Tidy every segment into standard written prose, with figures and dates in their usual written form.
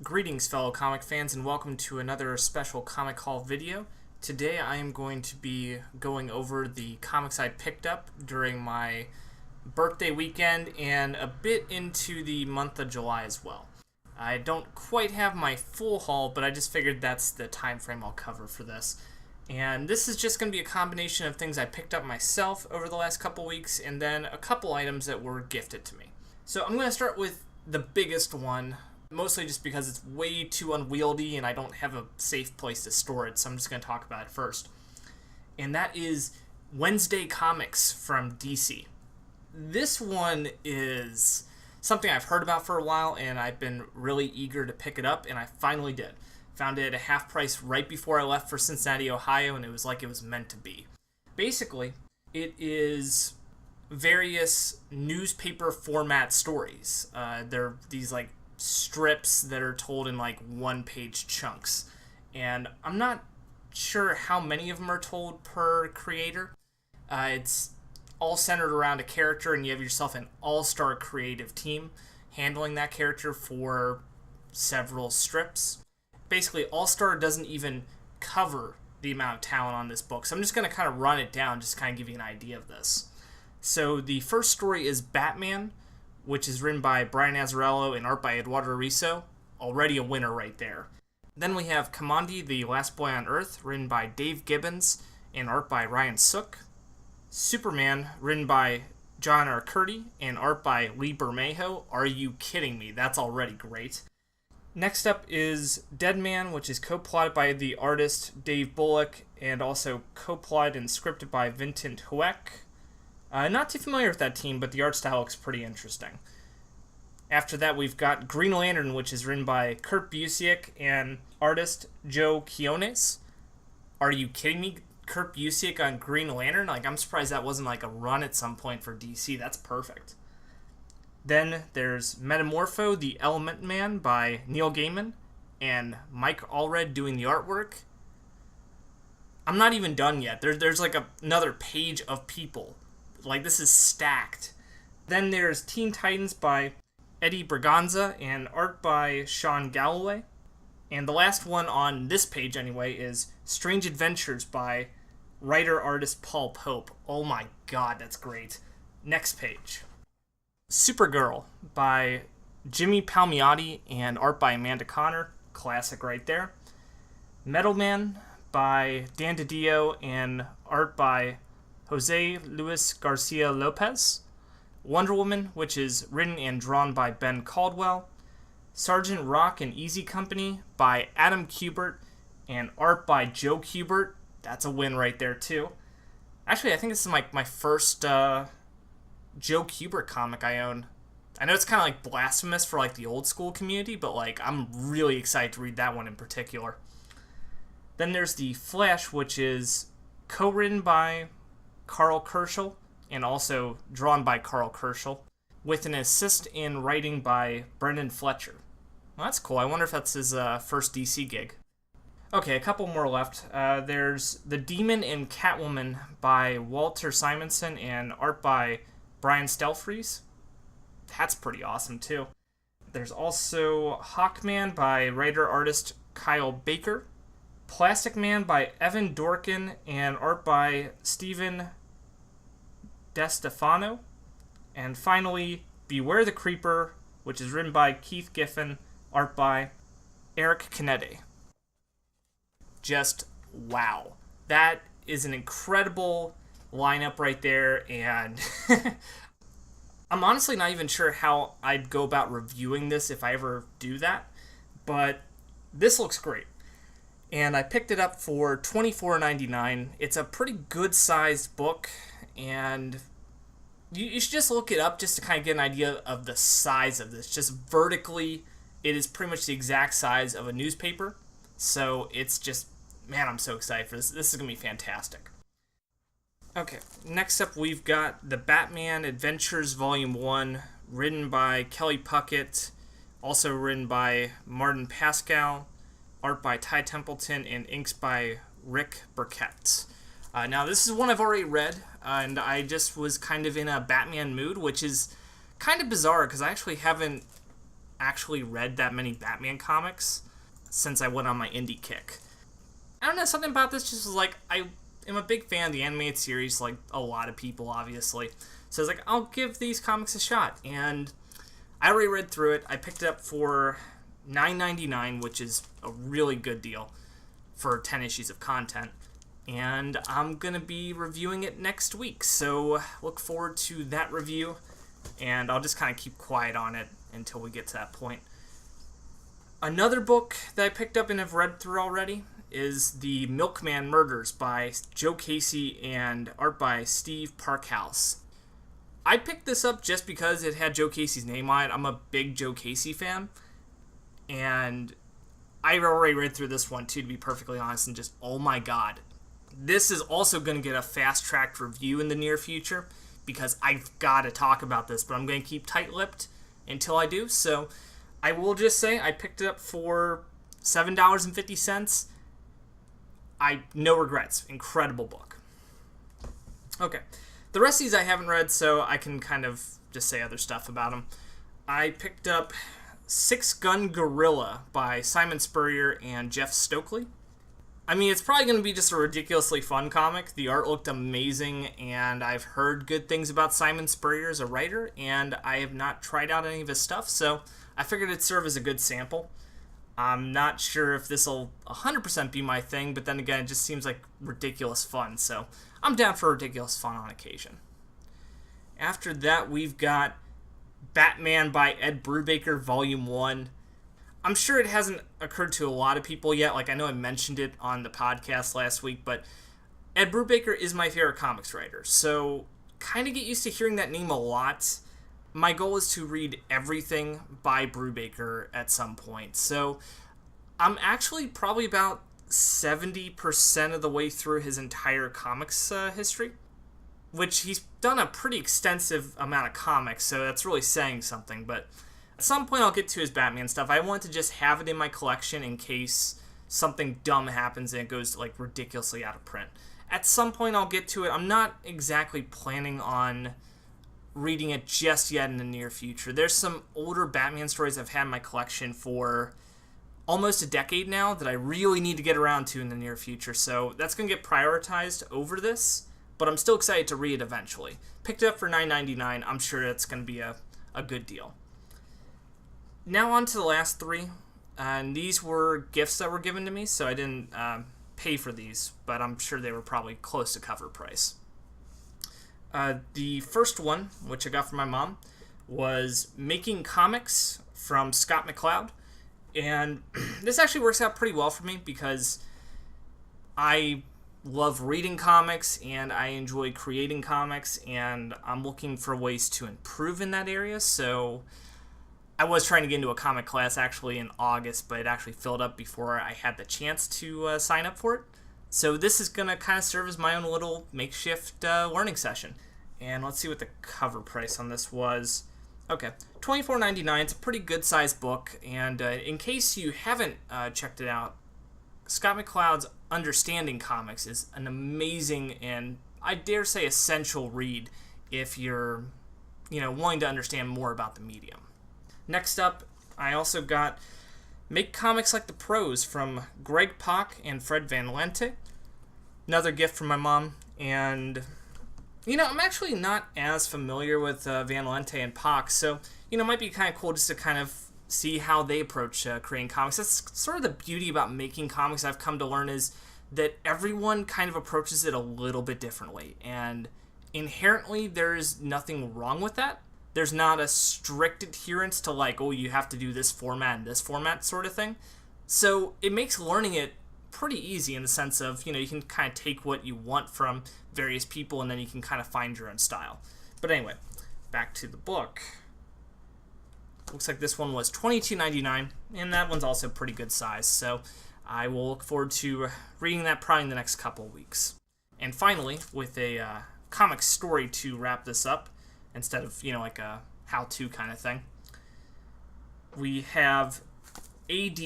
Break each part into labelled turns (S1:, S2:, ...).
S1: Greetings, fellow comic fans, and welcome to another special Comic Haul video. Today I am going to be going over the comics I picked up during my birthday weekend and a bit into the month of July as well. I don't quite have my full haul, but I just figured that's the time frame I'll cover for this. And this is just going to be a combination of things I picked up myself over the last couple weeks and then a couple items that were gifted to me. So I'm going to start with the biggest one, mostly just because it's way too unwieldy and I don't have a safe place to store it, so I'm just going to talk about it first. And that is Wednesday Comics from DC. This one is something I've heard about for a while, and I've been really eager to pick it up, and I finally did. Found it at a half price right before I left for Cincinnati, Ohio, and it was like it was meant to be. Basically, it is various newspaper format stories. They're these like strips that are told in like one-page chunks, and I'm not sure how many of them are told per creator. It's all centered around a character, and you have yourself an all-star creative team handling that character for several strips. Basically, all-star doesn't even cover the amount of talent on this book, so I'm just going to kind of run it down just to kind of give you an idea of this. So the first story is Batman, which is written by Brian Azzarello and art by Eduardo Risso. Already a winner right there. Then we have Kamandi, the Last Boy on Earth, written by Dave Gibbons and art by Ryan Sook. Superman, written by John Arcudi and art by Lee Bermejo. Are you kidding me? That's already great. Next up is Deadman, which is co-plotted by the artist Dave Bullock and also co-plotted and scripted by Vincent Hueck. Not too familiar with that team, but the art style looks pretty interesting. After that, we've got Green Lantern, which is written by Kurt Busiek and artist Joe Quinones. Are you kidding me? Kurt Busiek on Green Lantern? Like, I'm surprised that wasn't like a run at some point for DC. That's perfect. Then there's Metamorpho, the Element Man by Neil Gaiman and Mike Allred doing the artwork. I'm not even done yet. There's like another page of people. Like, this is stacked. Then there's Teen Titans by Eddie Berganza and art by Sean Galloway. And the last one on this page, anyway, is Strange Adventures by writer-artist Paul Pope. Oh my god, that's great. Next page. Supergirl by Jimmy Palmiotti and art by Amanda Connor. Classic right there. Metal Man by Dan DiDio and art by Jose Luis Garcia Lopez. Wonder Woman, which is written and drawn by Ben Caldwell. Sergeant Rock and Easy Company by Adam Kubert and art by Joe Kubert. That's a win right there, too. Actually, I think this is my first Joe Kubert comic I own. I know it's kind of like blasphemous for like the old school community, but like I'm really excited to read that one in particular. Then there's The Flash, which is co-written by Carl Kerschel, and also drawn by Carl Kerschel, with an assist in writing by Brendan Fletcher. Well, that's cool. I wonder if that's his first DC gig. Okay, a couple more left. There's The Demon and Catwoman by Walter Simonson and art by Brian Stelfreeze. That's pretty awesome, too. There's also Hawkman by writer-artist Kyle Baker. Plastic Man by Evan Dorkin and art by Stephen DeStefano. And finally, Beware the Creeper, which is written by Keith Giffen, art by Eric Canete. Just wow. That is an incredible lineup right there, and I'm honestly not even sure how I'd go about reviewing this if I ever do that, but this looks great. And I picked it up for $24.99. It's a pretty good-sized book, and you should just look it up just to kind of get an idea of the size of this. Just vertically, it is pretty much the exact size of a newspaper. So it's just, man, I'm so excited for this. This is going to be fantastic. Okay, next up we've got The Batman Adventures Volume 1, written by Kelly Puckett, also written by Martin Pascal, art by Ty Templeton, and inks by Rick Burkett. Now, this is one I've already read, and I just was kind of in a Batman mood, which is kind of bizarre, because I actually haven't actually read that many Batman comics since I went on my indie kick. I don't know, something about this just was like, I am a big fan of the animated series, like a lot of people, obviously. So I was like, I'll give these comics a shot. And I already read through it. I picked it up for $9.99, which is a really good deal for 10 issues of content. And I'm going to be reviewing it next week. So look forward to that review. And I'll just kind of keep quiet on it until we get to that point. Another book that I picked up and have read through already is the Milkman Murders by Joe Casey and art by Steve Parkhouse. I picked this up just because it had Joe Casey's name on it. I'm a big Joe Casey fan. And I already read through this one too, to be perfectly honest, and just, oh my god. This is also going to get a fast-tracked review in the near future because I've got to talk about this, but I'm going to keep tight-lipped until I do. So I will just say I picked it up for $7.50. No regrets. Incredible book. Okay. The rest of these I haven't read, so I can kind of just say other stuff about them. I picked up Six Gun Gorilla by Simon Spurrier and Jeff Stokely. I mean, it's probably going to be just a ridiculously fun comic. The art looked amazing, and I've heard good things about Simon Spurrier as a writer, and I have not tried out any of his stuff, so I figured it'd serve as a good sample. I'm not sure if this will 100% be my thing, but then again, it just seems like ridiculous fun, so I'm down for ridiculous fun on occasion. After that, we've got Batman by Ed Brubaker, Volume 1. I'm sure it hasn't occurred to a lot of people yet. Like, I know I mentioned it on the podcast last week, but Ed Brubaker is my favorite comics writer, so kind of get used to hearing that name a lot. My goal is to read everything by Brubaker at some point, so I'm actually probably about 70% of the way through his entire comics history, which he's done a pretty extensive amount of comics, so that's really saying something, but at some point I'll get to his Batman stuff. I want to just have it in my collection in case something dumb happens and it goes like ridiculously out of print. At some point I'll get to it. I'm not exactly planning on reading it just yet in the near future. There's some older Batman stories I've had in my collection for almost a decade now that I really need to get around to in the near future, so that's going to get prioritized over this, but I'm still excited to read it eventually. Picked it up for $9.99. I'm sure it's going to be a good deal. Now on to the last three, and these were gifts that were given to me, so I didn't pay for these, but I'm sure they were probably close to cover price. The first one, which I got from my mom, was Making Comics from Scott McCloud, and this actually works out pretty well for me because I love reading comics and I enjoy creating comics, and I'm looking for ways to improve in that area, so I was trying to get into a comic class actually in August, but it actually filled up before I had the chance to sign up for it. So this is going to kind of serve as my own little makeshift learning session. And let's see what the cover price on this was. Okay, $24.99. It's a pretty good-sized book. And in case you haven't checked it out, Scott McCloud's Understanding Comics is an amazing and, I dare say, essential read if you're, wanting to understand more about the medium. Next up, I also got Make Comics Like the Pros from Greg Pak and Fred Van Lente. Another gift from my mom. And, I'm actually not as familiar with Van Lente and Pak, so, it might be kind of cool just to kind of see how they approach creating comics. That's sort of the beauty about making comics I've come to learn, is that everyone kind of approaches it a little bit differently. And inherently, there's nothing wrong with that. There's not a strict adherence to like, oh, you have to do this format and this format sort of thing. So it makes learning it pretty easy in the sense of, you can kind of take what you want from various people and then you can kind of find your own style. But anyway, back to the book. Looks like this one was $22.99, and that one's also pretty good size. So I will look forward to reading that probably in the next couple of weeks. And finally, with a comic story to wrap this up, instead of, like a how-to kind of thing, we have AD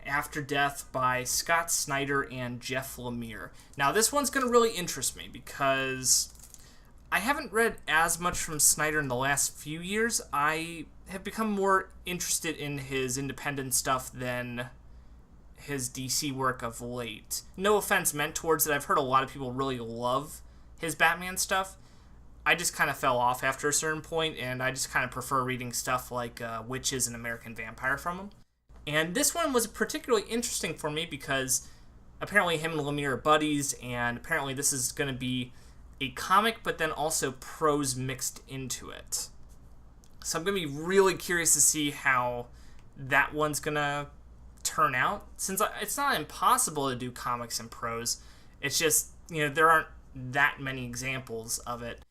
S1: After Death by Scott Snyder and Jeff Lemire. Now, this one's going to really interest me because I haven't read as much from Snyder in the last few years. I have become more interested in his independent stuff than his DC work of late. No offense meant towards it. I've heard a lot of people really love his Batman stuff. I just kind of fell off after a certain point, and I just kind of prefer reading stuff like Witches and American Vampire from him. And this one was particularly interesting for me because apparently him and Lemire are buddies, and apparently this is going to be a comic, but then also prose mixed into it. So I'm going to be really curious to see how that one's going to turn out, since it's not impossible to do comics in prose. It's just, there aren't that many examples of it,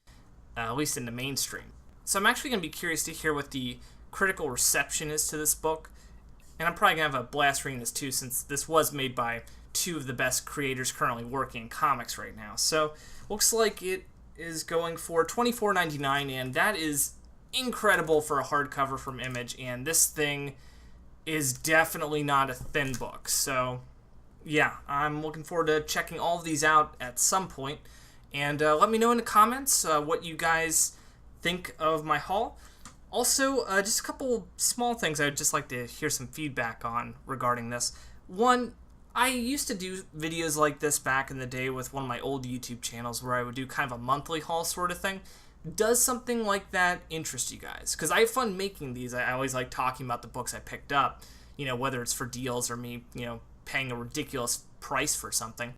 S1: at least in the mainstream. So I'm actually going to be curious to hear what the critical reception is to this book, and I'm probably going to have a blast reading this too, since this was made by two of the best creators currently working in comics right now. So looks like it is going for $24.99, and that is incredible for a hardcover from Image, and this thing is definitely not a thin book. So yeah, I'm looking forward to checking all of these out at some point. And let me know in the comments what you guys think of my haul. Also, just a couple small things I would just like to hear some feedback on regarding this. One, I used to do videos like this back in the day with one of my old YouTube channels where I would do kind of a monthly haul sort of thing. Does something like that interest you guys? Because I have fun making these. I always like talking about the books I picked up, whether it's for deals or me, paying a ridiculous price for something.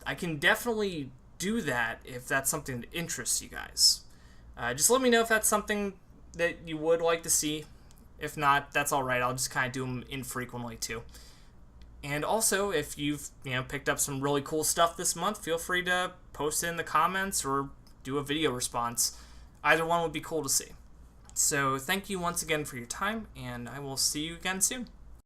S1: I can definitely do that if that's something that interests you guys. Just let me know if that's something that you would like to see. If not, that's alright. I'll just kind of do them infrequently too. And also, if you've picked up some really cool stuff this month, feel free to post it in the comments or do a video response. Either one would be cool to see. So thank you once again for your time, and I will see you again soon.